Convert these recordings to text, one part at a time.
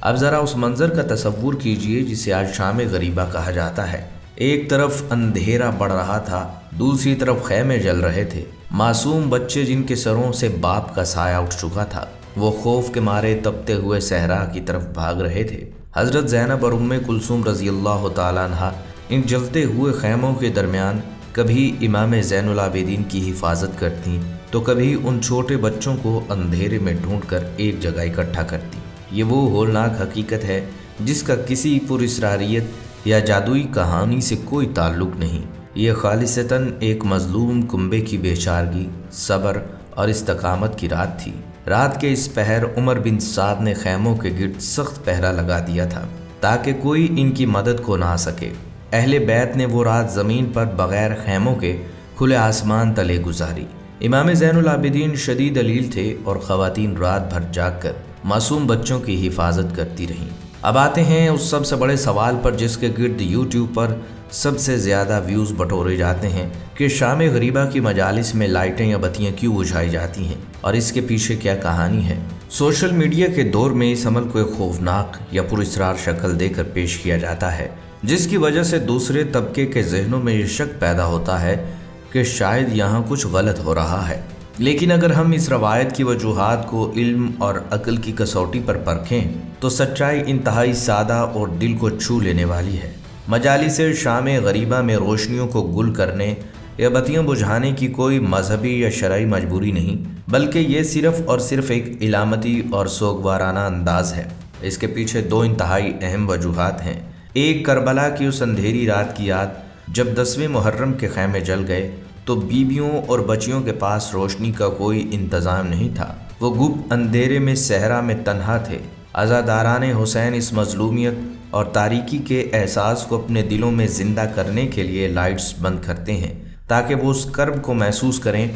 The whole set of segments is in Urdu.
اب ذرا اس منظر کا تصور کیجئے جسے آج شام غریبہ کہا جاتا ہے۔ ایک طرف اندھیرا بڑھ رہا تھا، دوسری طرف خیمے جل رہے تھے۔ معصوم بچے جن کے سروں سے باپ کا سایہ اٹھ چکا تھا، وہ خوف کے مارے تپتے ہوئے صحرا کی طرف بھاگ رہے تھے۔ حضرت زینب اور ام کلثوم رضی اللہ تعالیٰ عنہ ان جلتے ہوئے خیموں کے درمیان کبھی امام زین العابدین کی حفاظت کرتی تو کبھی ان چھوٹے بچوں کو اندھیرے میں ڈھونڈ کر ایک جگہ اکٹھا کرتی۔ یہ وہ ہولناک حقیقت ہے جس کا کسی پراسراریت یا جادوئی کہانی سے کوئی تعلق نہیں۔ یہ خالصتاً ایک مظلوم کنبے کی بے چارگی، صبر اور استقامت کی رات تھی۔ رات کے اس پہر عمر بن سعد نے خیموں کے گرد سخت پہرا لگا دیا تھا تاکہ کوئی ان کی مدد کو نہ آ سکے۔ اہل بیت نے وہ رات زمین پر بغیر خیموں کے کھلے آسمان تلے گزاری۔ امام زین العابدین شدید علیل تھے اور خواتین رات بھر جاگ کر معصوم بچوں کی حفاظت کرتی رہیں۔ اب آتے ہیں اس سب سے بڑے سوال پر جس کے گرد یوٹیوب پر سب سے زیادہ ویوز بٹورے جاتے ہیں کہ شام غریبہ کی مجالس میں لائٹیں یا بتیاں کیوں بجھائی جاتی ہیں اور اس کے پیچھے کیا کہانی ہے۔ سوشل میڈیا کے دور میں اس عمل کو ایک خوفناک یا پراسرار شکل دے کر پیش کیا جاتا ہے، جس کی وجہ سے دوسرے طبقے کے ذہنوں میں یہ شک پیدا ہوتا ہے کہ شاید یہاں کچھ غلط ہو رہا ہے۔ لیکن اگر ہم اس روایت کی وجوہات کو علم اور عقل کی کسوٹی پر پرکھیں تو سچائی انتہائی سادہ اور دل کو چھو لینے والی ہے۔ مجالس شام غریبہ میں روشنیوں کو گل کرنے یا بتیاں بجھانے کی کوئی مذہبی یا شرعی مجبوری نہیں، بلکہ یہ صرف اور صرف ایک علامتی اور سوگوارانہ انداز ہے۔ اس کے پیچھے دو انتہائی اہم وجوہات ہیں۔ ایک، کربلا کی اس اندھیری رات کی یاد جب 10ویں محرم کے خیمے جل گئے تو بیویوں اور بچیوں کے پاس روشنی کا کوئی انتظام نہیں تھا۔ وہ گپ اندھیرے میں صحرا میں تنہا تھے۔ عزاداران حسین اس مظلومیت اور تاریکی کے احساس کو اپنے دلوں میں زندہ کرنے کے لیے لائٹس بند کرتے ہیں تاکہ وہ اس کرب کو محسوس کریں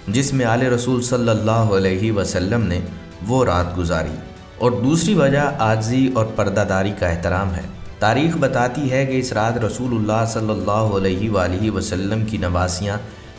جس میں آل رسول صلی اللہ علیہ وسلم نے وہ رات گزاری۔ اور دوسری وجہ عاجزی اور پردہ داری کا احترام ہے۔ تاریخ بتاتی ہے کہ اس رات رسول اللہ صلی اللہ علیہ وآلہ وسلم کی نواسیاں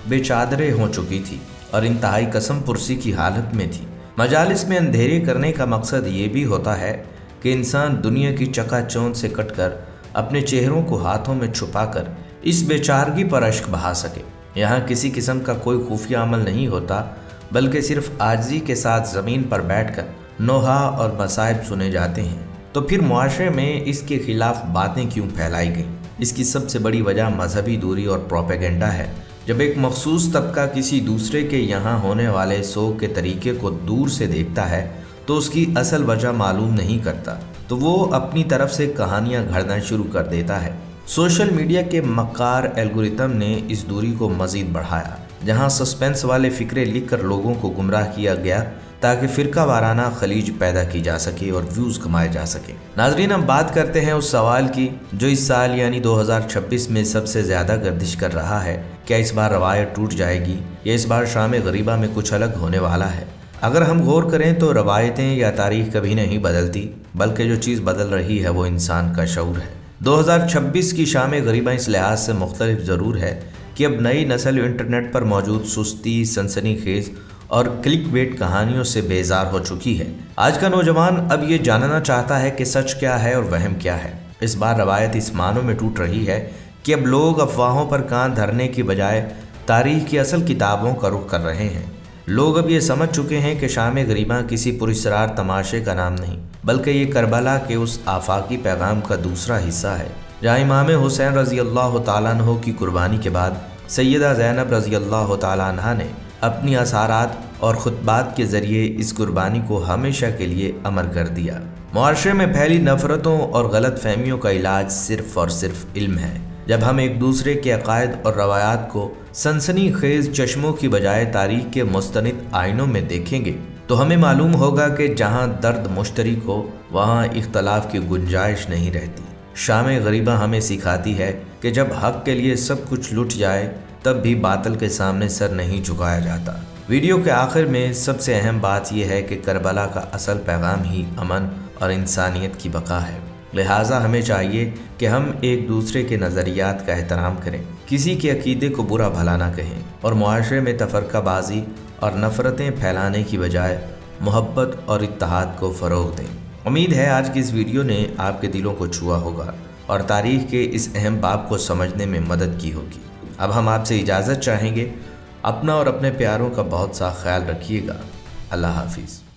بے چادریں ہو چکی تھی اور انتہائی قسم پرسی کی حالت میں تھی۔ مجالس میں اندھیرے کرنے کا مقصد یہ بھی ہوتا ہے کہ انسان دنیا کی چکا چوند سے کٹ کر اپنے چہروں کو ہاتھوں میں چھپا کر اس بے چارگی پر اشک بہا سکے۔ یہاں کسی قسم کا کوئی خفیہ عمل نہیں ہوتا، بلکہ صرف عاجزی کے ساتھ زمین پر بیٹھ کر نوحہ اور مصائب سنے جاتے ہیں۔ تو پھر معاشرے میں اس کے خلاف باتیں کیوں پھیلائی گئیں؟ اس کی سب سے بڑی وجہ مذہبی دوری اور پروپیگنڈا ہے۔ جب ایک مخصوص طبقہ کسی دوسرے کے یہاں ہونے والے سوگ کے طریقے کو دور سے دیکھتا ہے تو اس کی اصل وجہ معلوم نہیں کرتا، تو وہ اپنی طرف سے کہانیاں گھڑنا شروع کر دیتا ہے۔ سوشل میڈیا کے مکار الگورتھم نے اس دوری کو مزید بڑھایا، جہاں سسپینس والے فقرے لکھ کر لوگوں کو گمراہ کیا گیا تاکہ فرقہ وارانہ خلیج پیدا کی جا سکے اور ویوز کمائے جا سکے۔ ناظرین، ہم بات کرتے ہیں اس سوال کی جو اس سال یعنی 2026 میں سب سے زیادہ گردش کر رہا ہے۔ کیا اس بار روایت ٹوٹ جائے گی یا اس بار شام غریبہ میں کچھ الگ ہونے والا ہے؟ اگر ہم غور کریں تو روایتیں یا تاریخ کبھی نہیں بدلتی، بلکہ جو چیز بدل رہی ہے وہ انسان کا شعور ہے۔ 2026 کی شام غریبہ اس لحاظ سے مختلف ضرور ہے کہ اب نئی نسل انٹرنیٹ پر موجود سستی، سنسنی خیز اور کلک بیٹ کہانیوں سے بیزار ہو چکی ہے۔ آج کا نوجوان اب یہ جاننا چاہتا ہے کہ سچ کیا ہے اور وہم کیا ہے۔ اس بار روایت اس معنوں میں ٹوٹ رہی ہے کہ اب لوگ افواہوں پر کان دھرنے کی بجائے تاریخ کی اصل کتابوں کا رخ کر رہے ہیں۔ لوگ اب یہ سمجھ چکے ہیں کہ شام غریبہ کسی پراسرار تماشے کا نام نہیں، بلکہ یہ کربلا کے اس آفاقی پیغام کا دوسرا حصہ ہے، جہاں امام حسین رضی اللہ تعالیٰ عنہ کی قربانی کے بعد سیدہ زینب رضی اللہ تعالیٰ عنہ نے اپنی اثارات اور خطبات کے ذریعے اس قربانی کو ہمیشہ کے لیے امر کر دیا۔ معاشرے میں پھیلی نفرتوں اور غلط فہمیوں کا علاج صرف اور صرف علم ہے۔ جب ہم ایک دوسرے کے عقائد اور روایات کو سنسنی خیز چشموں کی بجائے تاریخ کے مستند آئینوں میں دیکھیں گے تو ہمیں معلوم ہوگا کہ جہاں درد مشترک ہو وہاں اختلاف کی گنجائش نہیں رہتی۔ شام غریبہ ہمیں سکھاتی ہے کہ جب حق کے لیے سب کچھ لٹ جائے تب بھی باطل کے سامنے سر نہیں جھکایا جاتا۔ ویڈیو کے آخر میں سب سے اہم بات یہ ہے کہ کربلا کا اصل پیغام ہی امن اور انسانیت کی بقا ہے۔ لہٰذا ہمیں چاہیے کہ ہم ایک دوسرے کے نظریات کا احترام کریں، کسی کے عقیدے کو برا بھلا نہ کہیں اور معاشرے میں تفرقہ بازی اور نفرتیں پھیلانے کی بجائے محبت اور اتحاد کو فروغ دیں۔ امید ہے آج کی اس ویڈیو نے آپ کے دلوں کو چھوا ہوگا اور تاریخ کے اس اہم باب کو سمجھنے میں مدد کی ہوگی۔ اب ہم آپ سے اجازت چاہیں گے۔ اپنا اور اپنے پیاروں کا بہت سا خیال رکھیے گا۔ اللہ حافظ۔